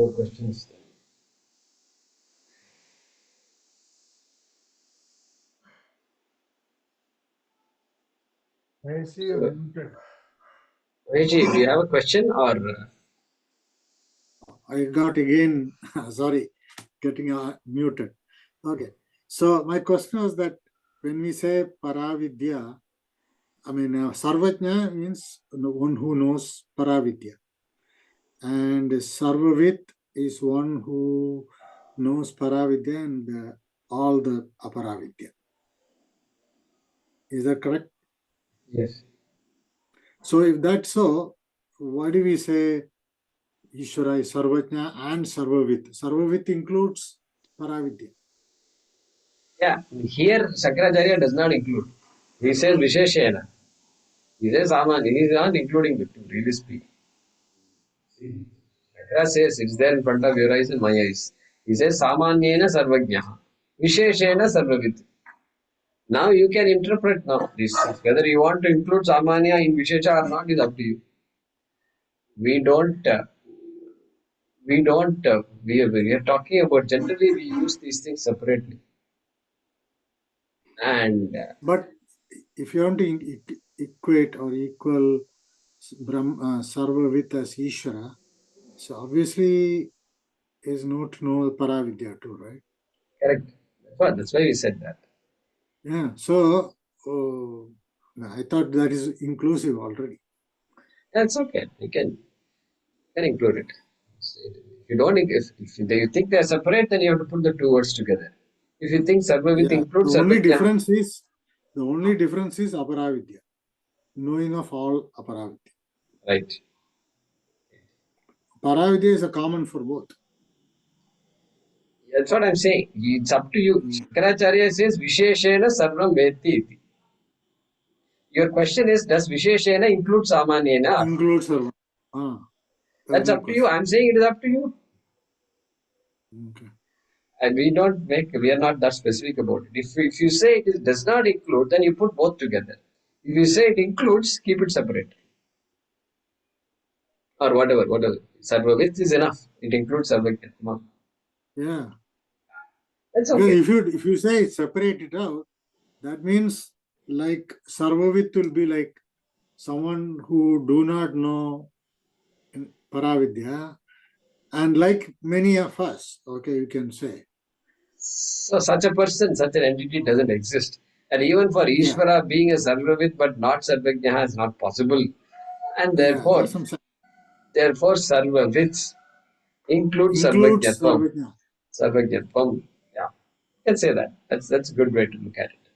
more questions. I see you muted. Vijay, do you have a question or? I got again, sorry, getting muted. Okay. So my question was that when we say Paravidya, I mean, Sarvjna means one who knows Paravidya. And Sarvavit is one who knows Paravidya and all the Aparavidya. Is that correct? Yes. So if that's so, why do we say Ishvara is Sarvjna and Sarvavit? Sarvavit includes Paravidya. Yeah, here Shankaracharya does not include. He says Visheshena. He says Saman. He is not including the two, really speaking. Shankara says it's there in front of your eyes and my eyes. He says Samanyena Sarvajnaha. Visheshena Sarvavit. Now you can interpret now this. Whether you want to include Samanya in Vishesha or not is up to you. We are talking about generally we use these things separately. And But if you want to equate or equal Brahma, Sarvavit as Ishvara, so obviously is not know Paravidya too, right? correct. That's why we said that. Yeah. So I thought that is inclusive already. That's okay. You can include it. If you don't, if you think they are separate, then you have to put the two words together. If you think Sarvavit includes the only Sarvajna, difference is Aparavidya, knowing of all Aparavidya. right? Paravidya is a common for both. That's what I'm saying. It's up to you. Shankaracharya says Visheshena Sarvam Veti iti. Your question is, does Visheshena include Samanyena? Includes Sarvam. That's up to you. I'm saying it is up to you. Okay. And we are not that specific about it. If you say it does not include, then you put both together. If you say it includes, keep it separate. Or whatever. Sarvavit is enough. It includes Sarvajna. Yeah. That's okay. Because if you say separate it out, that means like Sarvavit will be like someone who do not know Paravidya, and like many of us, okay, you can say. So such a person, such an entity doesn't exist. And even for Ishvara being a Sarvavit but not Sarvajna is not possible. And therefore Sarvavits includes Sarvajnatvam. Sarvajnatvam. Yeah. You can say that. That's a good way to look at it.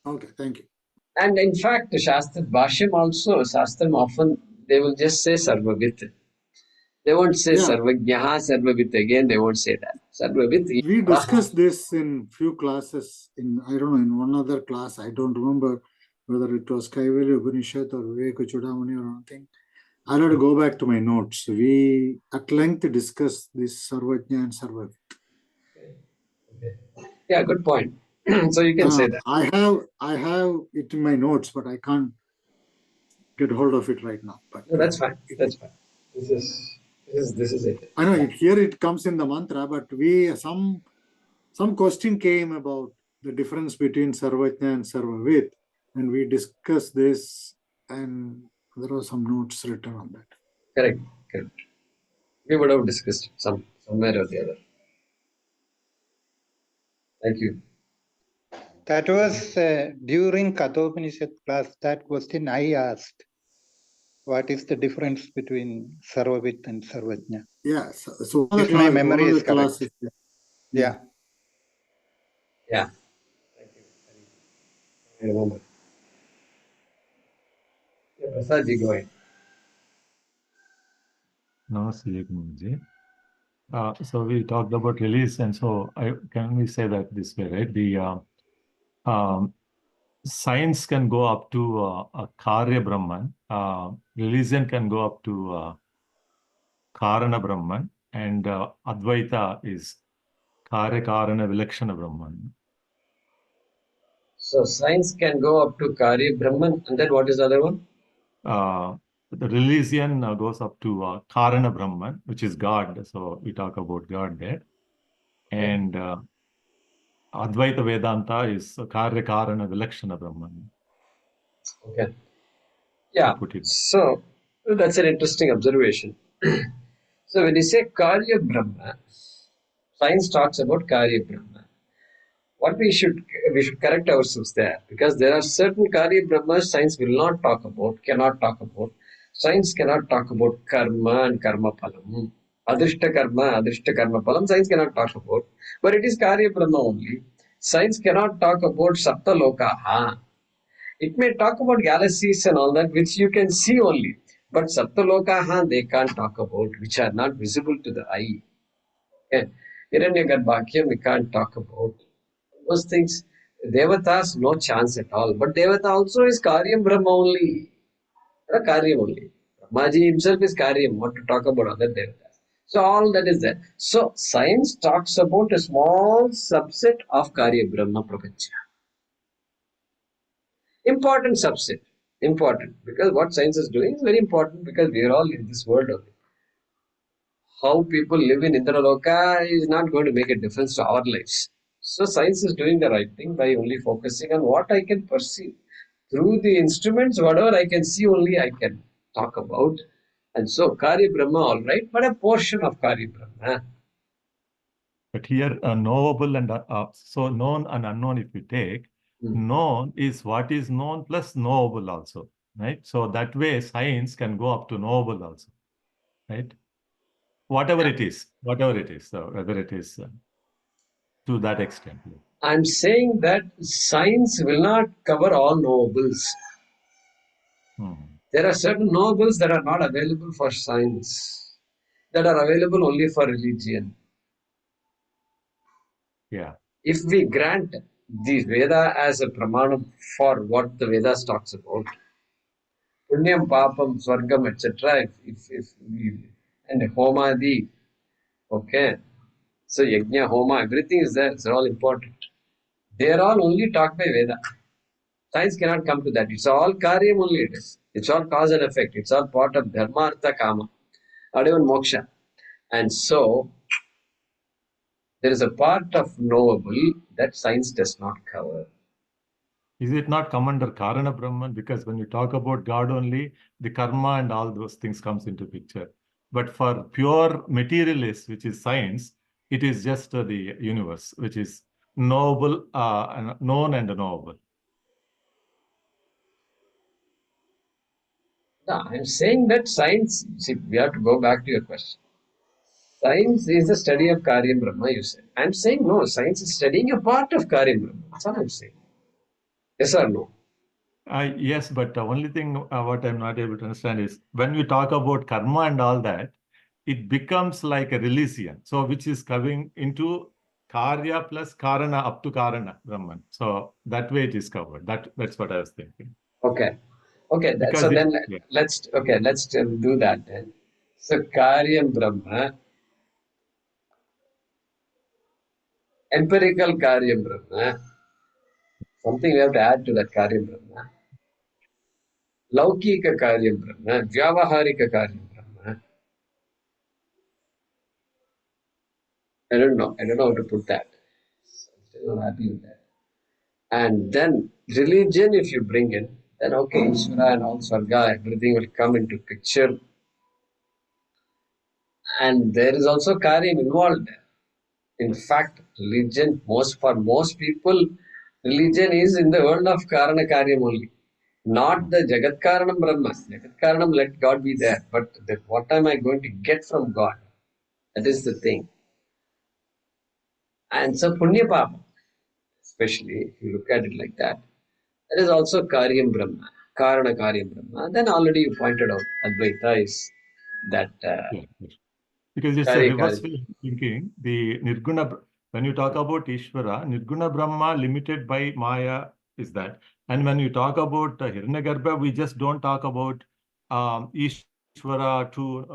Okay, thank you. And in fact, the Shastra Bhashyam also, Shastram often, they will just say Sarvavit. They won't say Sarvajnaha, Sarvavit again, they won't say that. Sarvavit. We discussed this in few classes, in one other class, I don't remember whether it was Kaivalya Upanishad or Viveka Chudamani or anything. I'll have to go back to my notes. We at length discussed this Sarvajna and Sarvavit. Yeah, good point. So you can say that. I have it in my notes, but I can't get hold of it right now. But no, that's fine. That's fine. This is it. I know here it comes in the mantra, but some question came about the difference between Sarvajna and Sarvavit, and we discussed this, and there were some notes written on that. Correct. We would have discussed somewhere or the other. Thank you. That was during Kathopanishad class, that question I asked. What is the difference between Sarvavit and Sarvajna? Yeah, so if my memory is correct. Yeah. Thank you. I remember. Yeah, Prasad ji, go ahead. Namaste, Jayakumar. So we talked about release, and so can we say that this way, right? The science can go up to a Karya Brahman, religion can go up to Karana Brahman, and Advaita is Karya Karana Vilakshana Brahman. So science can go up to Karya Brahman, and then what is the other one? the religion goes up to Karana Brahman, which is God. So we talk about God there. And Advaita Vedanta is Karya Karana Vilakshana Brahman. Okay. Yeah. Put it. So that's an interesting observation. So when you say Karya Brahma, science talks about Karya Brahma. What we should correct ourselves there, because there are certain Karya Brahmas science will not talk about, cannot talk about. Science cannot talk about karma and karma phalam. Adrishta karma phalam, science cannot talk about. But it is Karya Brahma only. Science cannot talk about Sapta Lokaha. It may talk about galaxies and all that, which you can see only. But Sapta Lokaha, they can't talk about, which are not visible to the eye. Okay. Hiranyagarbhakya, we can't talk about. Those things, Devatas, no chance at all. But Devata also is Karyam Brahma only. Karyam only. Brahmaji himself is Karyam, what to talk about other Devatas. So all that is there. So science talks about a small subset of Karya Brahma Prapancha. Important subset. Important. Because what science is doing is very important, because we are all in this world only. How people live in Indraloka is not going to make a difference to our lives. So science is doing the right thing by only focusing on what I can perceive. Through the instruments, whatever I can see, only I can talk about. And so Karya Brahma, all right, but a portion of Karya Brahma. But here, knowable and so known and unknown, if you take, known is what is known plus knowable also, right? So that way, science can go up to knowable also, right? Whatever it is, so whether it is to that extent. I'm saying that science will not cover all knowables. There are certain knowables that are not available for science, that are available only for religion. Yeah. If we grant the Veda as a pramanam for what the Vedas talks about, punyam, papam, swargam, etc., if we, and homadi, okay, so yajna, homa, everything is there, it's all important. They are all only taught by Veda. Science cannot come to that. It's all karyam only it is. It's all cause and effect. It's all part of dharma, artha, kama, or even moksha. And so, there is a part of knowable that science does not cover. Is it not come under Karana Brahman? Because when you talk about God only, the karma and all those things comes into picture. But for pure materialists, which is science, it is just the universe, which is knowable, known and knowable. No, I'm saying that science, see, we have to go back to your question. Science is the study of Karyam Brahma, you said. I'm saying no, science is studying a part of Karyam Brahma. That's what I'm saying. Yes or no? Yes, but the only thing what I'm not able to understand is when we talk about karma and all that, it becomes like a religion. So which is coming into Karya plus Karana up to Karana Brahman. So that way it is covered. That's what I was thinking. Okay. Okay. Because So then let's do that then. So Karyam Brahma, empirical Karyam Brahma, something we have to add to that Karyam Brahma. Laukika Karyam Brahma, Vyavaharika Karyam Brahma. I don't know how to put that. I'm still not happy with that. And then religion, if you bring in, then okay, Ishvara and all Swarga, everything will come into picture. And there is also Karyam involved there. In fact, religion, for most people, religion is in the world of Karana Karyam only. Not the Jagat Karanam Brahma. Jagat Karanam, let God be there. But what am I going to get from God? That is the thing. And so Punya Papa, especially if you look at it like that, that is also Karyam Brahma, Karana Karyam Brahma. Then already you pointed out Advaita is that. Because it's a reverse way of thinking. The Nirguna, when you talk about Ishvara, Nirguna Brahma limited by Maya is that. And when you talk about Hiranyagarbha, we just don't talk about Ishvara to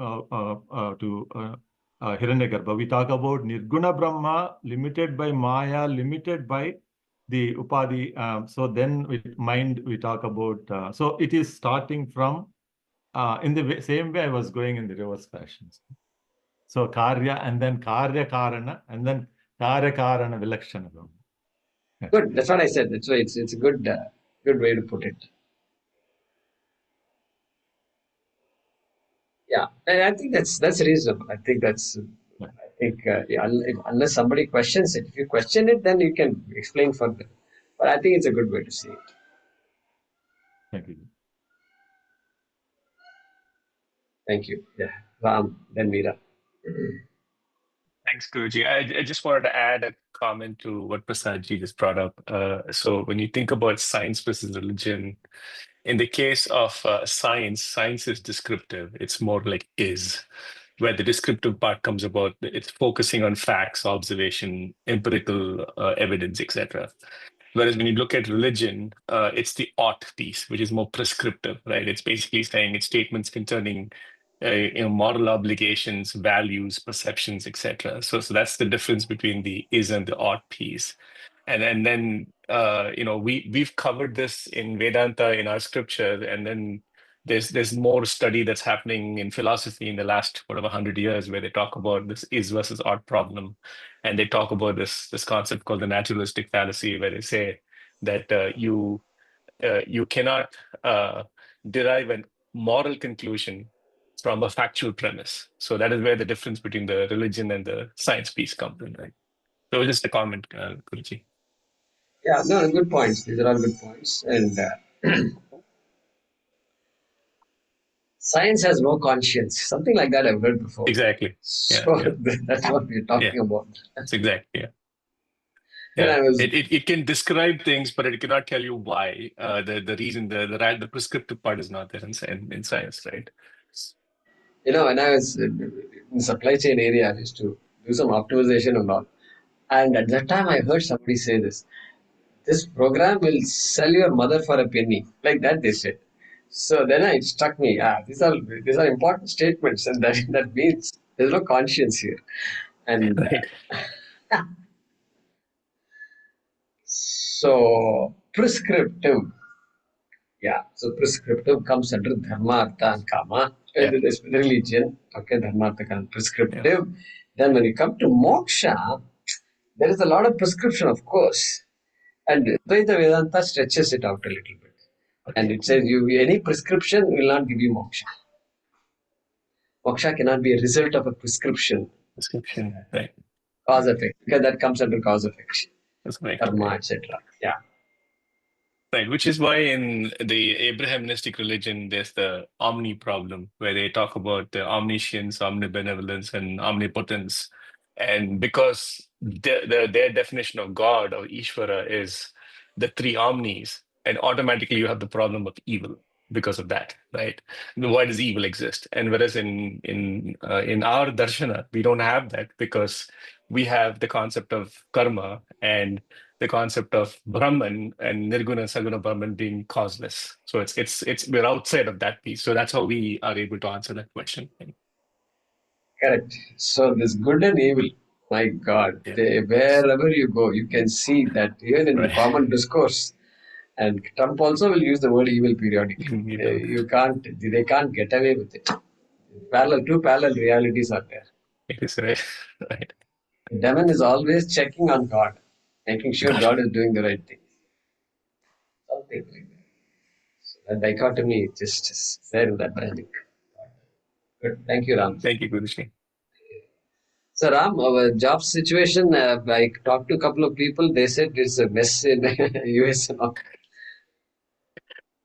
Hiranyagarbha. We talk about Nirguna Brahma limited by Maya, limited by the Upadhi. So then with mind we talk about, so it is starting from in the same way I was going in the reverse fashion. So karya and then karya karana and then karya karana vilakshana. Good. That's what I said. That's why it's a good way to put it. Yeah, and I think that's reasonable. I think unless somebody questions it, if you question it, then you can explain further. But I think it's a good way to see it. Thank you. Thank you. Yeah, Ram, then Meera. Thanks, Guruji. I just wanted to add a comment to what Prasadji just brought up. So when you think about science versus religion, in the case of science is descriptive. It's more like is, where the descriptive part comes about. It's focusing on facts, observation, empirical evidence, etc. Whereas when you look at religion, it's the ought piece, which is more prescriptive, right? It's basically saying it's statements concerning moral obligations, values, perceptions, etc. So that's the difference between the is and the ought piece. And then we've covered this in Vedanta in our scripture, and then there's more study that's happening in philosophy in the last 100 years where they talk about this is versus ought problem, and they talk about this concept called the naturalistic fallacy, where they say that you cannot derive a moral conclusion from a factual premise. So that is where the difference between the religion and the science piece comes in, right? So just a comment, Guruji. Yeah, no, good points. These are all good points. And science has no conscience. Something like that I've heard before. Exactly. So Yeah. that's what we're talking about. That's exactly, yeah. And Yeah. I was, It can describe things, but it cannot tell you why. The reason, the prescriptive part is not there in science, right? when I was in supply chain area, I used to do some optimization and all. And at that time, I heard somebody say this program will sell your mother for a penny. Like that, they said. So then it struck me, these are important statements, and that means there's no conscience here. And Right. so prescriptive. Yeah, so prescriptive comes under dharma, artha, and kama. Yeah. There's religion, okay, dharma, artha, kama, prescriptive. Then when you come to moksha, there is a lot of prescription, of course. And Advaita Vedanta stretches it out a little bit. And it says any prescription will not give you moksha. Moksha cannot be a result of a prescription. Prescription, right. Cause effect, because that comes under cause effect. That's right. Karma, etc. Yeah. Right, which is why in the Abrahamistic religion, there's the omni problem, where they talk about the omniscience, omnibenevolence, and omnipotence. And because their definition of God or Ishvara is the three omnis, and automatically you have the problem of evil because of that, right? Why does evil exist? And whereas in our darshana, we don't have that because we have the concept of karma and the concept of Brahman and Nirguna and Saguna Brahman being causeless. So we're outside of that piece. So that's how we are able to answer that question. Correct. So this good and evil, my God, wherever you go, you can see that even in the common discourse. And Trump also will use the word evil periodically. They can't get away with it. Two parallel realities are there. It is right. Right. The demon is always checking on God, making sure God is doing the right thing. Something like that. So that dichotomy just is there in that dynamic. Good. Thank you, Ram. Thank you, Guruji. So Ram, our job situation, I talked to a couple of people, they said it's a mess in US and all.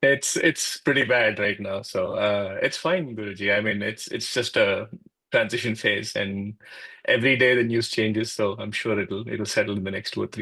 It's pretty bad right now. So it's fine, Guruji. I mean, it's just a transition phase, and every day the news changes. So I'm sure it'll settle in the next 2 or 3